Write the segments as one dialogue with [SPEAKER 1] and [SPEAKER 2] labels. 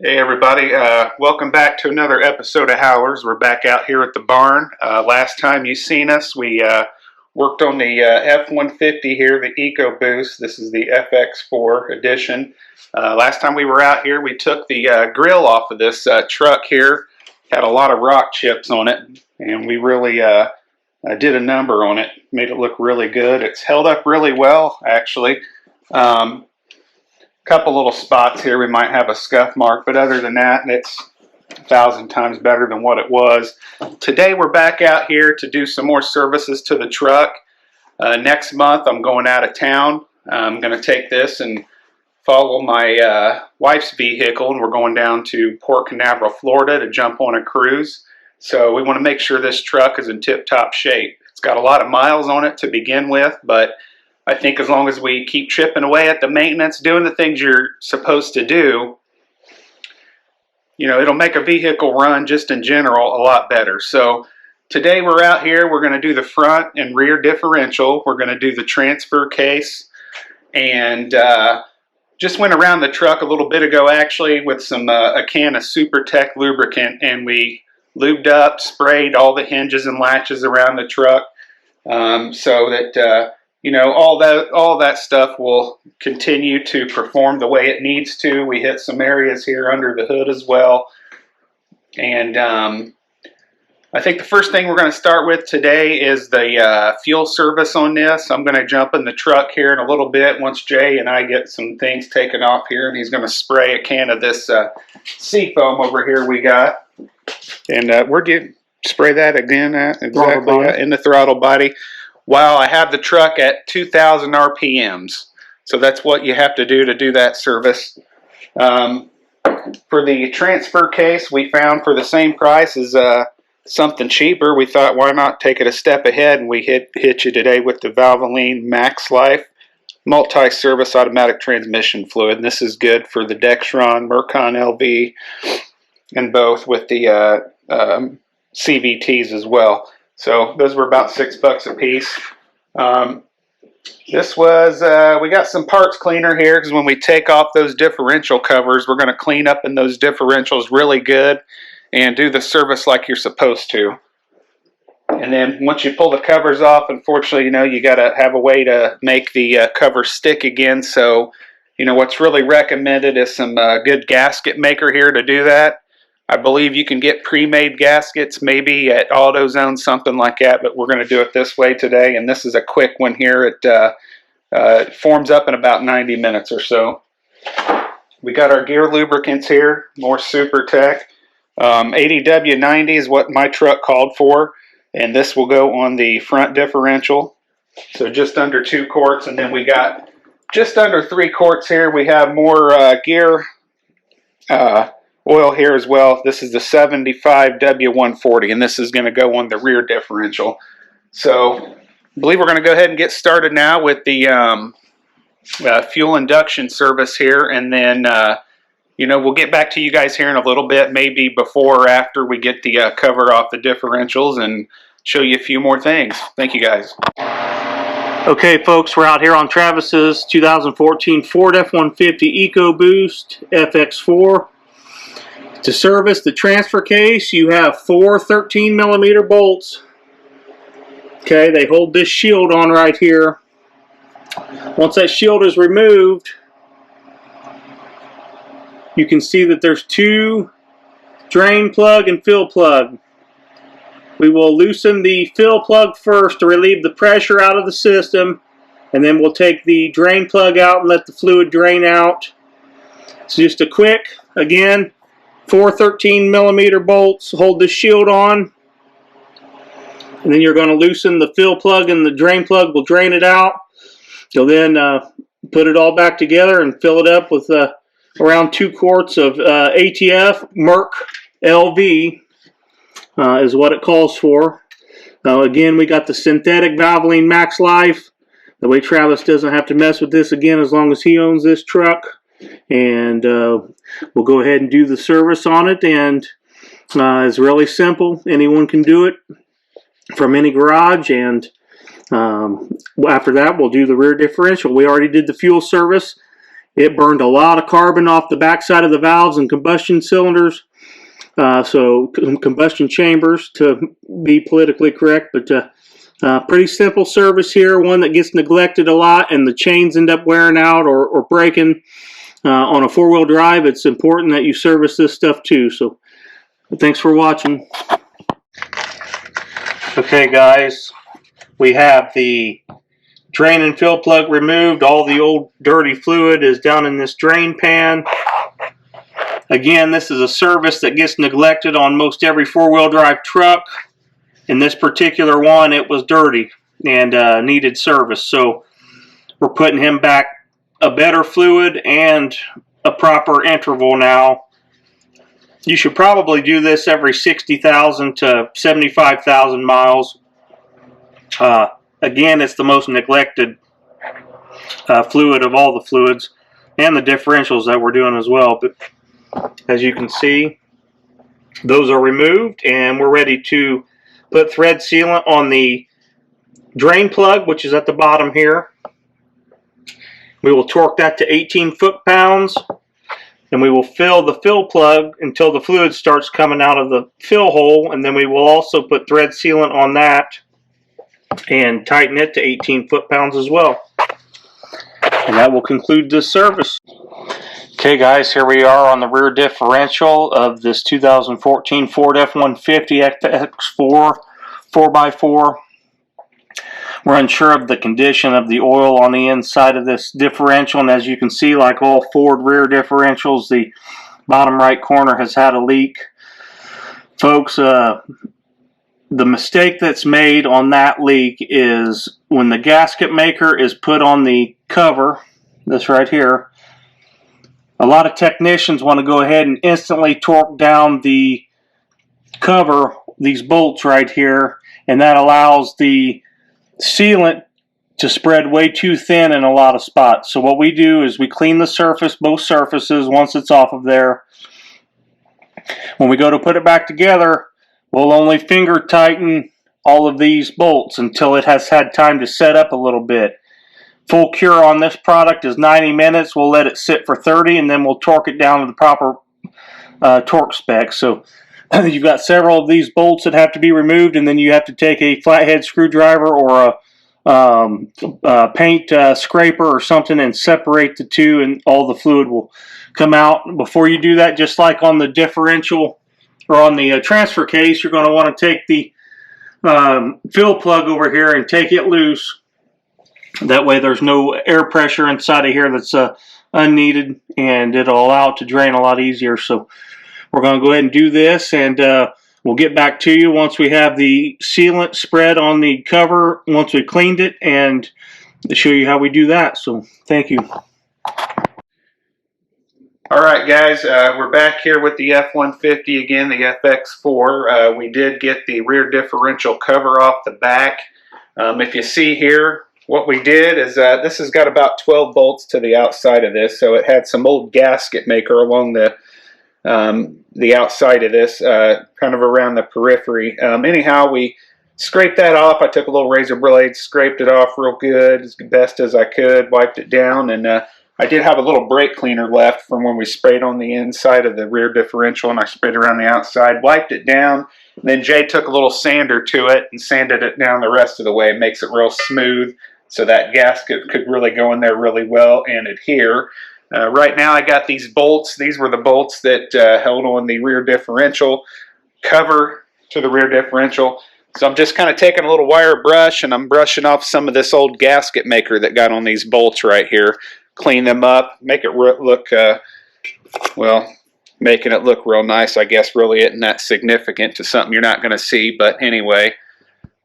[SPEAKER 1] Hey everybody, welcome back to another episode of Howlers. We're back out here at the barn. Last time you seen us, we worked on the F150 here, the EcoBoost. This is the FX4 edition. Last time we were out here, we took the grill off of this truck here. Had a lot of rock chips on it, and we really did a number on it. Made it look really good. It's held up really well, actually. Couple little spots here we might have a scuff mark, but other than that, it's 1,000 times better than what it was. Today we're back out here to do some more services to the truck. Next month I'm going out of town. I'm going to take this and follow my wife's vehicle, and we're going down to Port Canaveral, Florida to jump on a cruise. So we want to make sure this truck is in tip-top shape. It's got a lot of miles on it to begin with, but I think as long as we keep chipping away at the maintenance, doing the things you're supposed to do, you know, it'll make a vehicle run just in general a lot better. So today we're out here, we're going to do the front and rear differential. We're going to do the transfer case, and just went around the truck a little bit ago actually with some a can of Super Tech lubricant, and we lubed up, sprayed all the hinges and latches around the truck so that you know, all that stuff will continue to perform the way it needs to. We hit some areas here under the hood as well. And I think the first thing we're going to start with today is the fuel service on this. I'm going to jump in the truck here in a little bit once Jay and I get some things taken off here, and he's going to spray a can of this Seafoam over here we got. And we're going to spray that again exactly in the throttle body, while I have the truck at 2,000 RPMs. So that's what you have to do that service. For the transfer case, we found for the same price as something cheaper. We thought, why not take it a step ahead, and we hit you today with the Valvoline Max Life multi-service automatic transmission fluid. And this is good for the Dexron, Mercon LV, and both with the CVTs as well. So those were about $6 a piece. This was, we got some parts cleaner here, because when we take off those differential covers, we're going to clean up in those differentials really good and do the service like you're supposed to. And then once you pull the covers off, unfortunately, you know, you got to have a way to make the cover stick again. So, you know, what's really recommended is some good gasket maker here to do that. I believe you can get pre-made gaskets maybe at AutoZone, something like that, but we're going to do it this way today, and this is a quick one here. It forms up in about 90 minutes or so. We got our gear lubricants here, more Super Tech. 80W90 is what my truck called for, and this will go on the front differential, so just under 2 quarts, and then we got just under 3 quarts here. We have more gear oil here as well. This is the 75W140, and this is going to go on the rear differential. So I believe we're going to go ahead and get started now with the fuel induction service here, and then you know, we'll get back to you guys here in a little bit, maybe before or after we get the cover off the differentials, and show you a few more things. Thank you guys.
[SPEAKER 2] Okay folks, we're out here on Travis's 2014 Ford F150 EcoBoost FX4. To service the transfer case, you have 4 13mm bolts. Okay, they hold this shield on right here. Once that shield is removed, you can see that there's 2 drain plug and fill plug. We will loosen the fill plug first to relieve the pressure out of the system, and then we'll take the drain plug out and let the fluid drain out. So just a quick, again, 4 13mm bolts hold the shield on, and then you're going to loosen the fill plug, and the drain plug will drain it out. You'll then put it all back together and fill it up with around 2 quarts of ATF Merc LV is what it calls for. Again, we got the synthetic Valvoline Max Life. The way Travis doesn't have to mess with this again as long as he owns this truck. And we'll go ahead and do the service on it, and it's really simple. Anyone can do it from any garage, and after that we'll do the rear differential. We already did the fuel service, It burned a lot of carbon off the backside of the valves and combustion cylinders. So combustion chambers, to be politically correct, but pretty simple service here, one that gets neglected a lot, and the chains end up wearing out or breaking. On a four-wheel drive, it's important that you service this stuff too. So thanks for watching. Okay guys, we have the drain and fill plug removed. All the old dirty fluid is down in this drain pan. Again, this is a service that gets neglected on most every four-wheel drive truck. In this particular one, it was dirty and needed service. So we're putting him back a better fluid and a proper interval now. You should probably do this every 60,000 to 75,000 miles. Again, it's the most neglected fluid of all the fluids, and the differentials that we're doing as well. But as you can see, those are removed, and we're ready to put thread sealant on the drain plug, which is at the bottom here. We will torque that to 18 foot-pounds, and we will fill the fill plug until the fluid starts coming out of the fill hole, and then we will also put thread sealant on that and tighten it to 18 foot-pounds as well. And that will conclude this service. Okay guys, here we are on the rear differential of this 2014 Ford F150 FX4 4x4. We're unsure of the condition of the oil on the inside of this differential, and as you can see, like all Ford rear differentials, the bottom right corner has had a leak. Folks, the mistake that's made on that leak is when the gasket maker is put on the cover, this right here, a lot of technicians want to go ahead and instantly torque down the cover, these bolts right here, and that allows the sealant to spread way too thin in a lot of spots. So what we do is we clean the surface, both surfaces, once it's off of there. When we go to put it back together, we'll only finger tighten all of these bolts until it has had time to set up a little bit. Full cure on this product is 90 minutes. We'll let it sit for 30, and then we'll torque it down to the proper torque specs. So you've got several of these bolts that have to be removed, and then you have to take a flathead screwdriver or a paint scraper or something and separate the two, and all the fluid will come out. Before you do that, just like on the differential or on the transfer case, you're going to want to take the fill plug over here and take it loose. That way there's no air pressure inside of here that's unneeded, and it'll allow it to drain a lot easier. So we're going to go ahead and do this, and we'll get back to you once we have the sealant spread on the cover, once we cleaned it, and to show you how we do that. So thank you.
[SPEAKER 1] All right, guys, we're back here with the F150 again, the FX4. We did get the rear differential cover off the back. If you see here, what we did is this has got about 12 bolts to the outside of this, so it had some old gasket maker along the outside of this, kind of around the periphery. Anyhow, we scraped that off. I took a little razor blade, scraped it off real good, as best as I could, wiped it down, and I did have a little brake cleaner left from when we sprayed on the inside of the rear differential, and I sprayed around the outside, wiped it down, and then Jay took a little sander to it and sanded it down the rest of the way. It makes it real smooth, so that gasket could really go in there really well and adhere. Right now I got these bolts. These were the bolts that held on the rear differential cover to the rear differential. So I'm just kind of taking a little wire brush, and I'm brushing off some of this old gasket maker that got on these bolts right here. Clean them up, make it look, well, making it look real nice, I guess really isn't that significant to something you're not going to see. But anyway,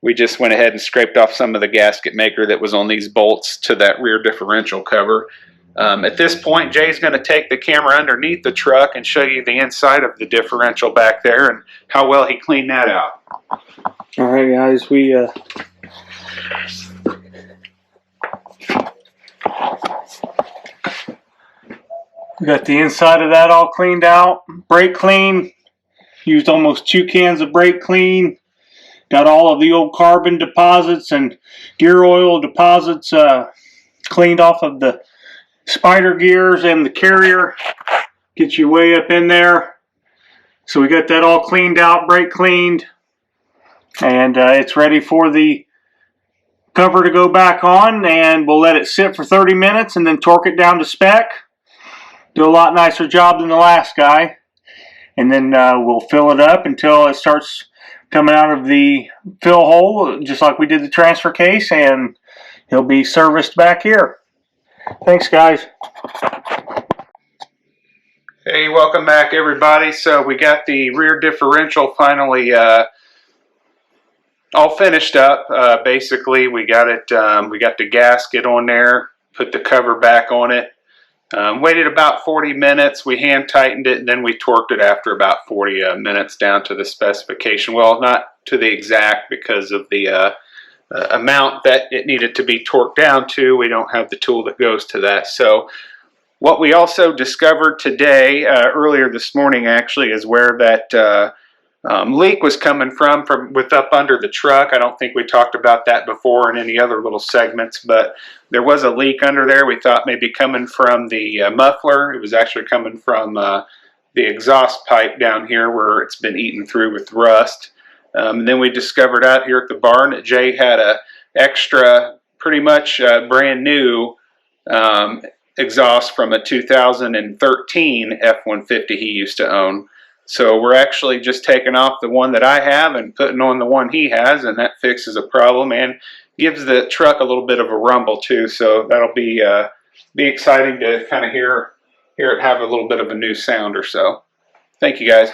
[SPEAKER 1] we just went ahead and scraped off some of the gasket maker that was on these bolts to that rear differential cover. At this point, Jay's going to take the camera underneath the truck and show you the inside of the differential back there and how well he cleaned that out.
[SPEAKER 2] All right, guys, we got the inside of that all cleaned out. Brake clean. Used almost 2 cans of brake clean. Got all of the old carbon deposits and gear oil deposits cleaned off of the spider gears and the carrier. Get you way up in there. So we got that all cleaned out, brake cleaned, and it's ready for the cover to go back on, and we'll let it sit for 30 minutes and then torque it down to spec. Do a lot nicer job than the last guy. And then we'll fill it up until it starts coming out of the fill hole, just like we did the transfer case, and he'll be serviced back here. Thanks, guys.
[SPEAKER 1] Hey, welcome back, everybody. So we got the rear differential finally all finished up. Basically, we got it. We got the gasket on there. Put the cover back on it. Waited about 40 minutes. We hand tightened it, and then we torqued it after about 40 minutes down to the specification. Well, not to the exact because of the amount that it needed to be torqued down to. We don't have the tool that goes to that. So what we also discovered today, earlier this morning actually, is where that leak was coming from with up under the truck. I don't think we talked about that before in any other little segments, but there was a leak under there. We thought maybe coming from the muffler. It was actually coming from the exhaust pipe down here where it's been eaten through with rust. And then we discovered out here at the barn that Jay had a extra, pretty much brand new exhaust from a 2013 F150 he used to own. So we're actually just taking off the one that I have and putting on the one he has, and that fixes a problem and gives the truck a little bit of a rumble too. So that'll be exciting to kind of hear it have a little bit of a new sound or so. Thank you, guys.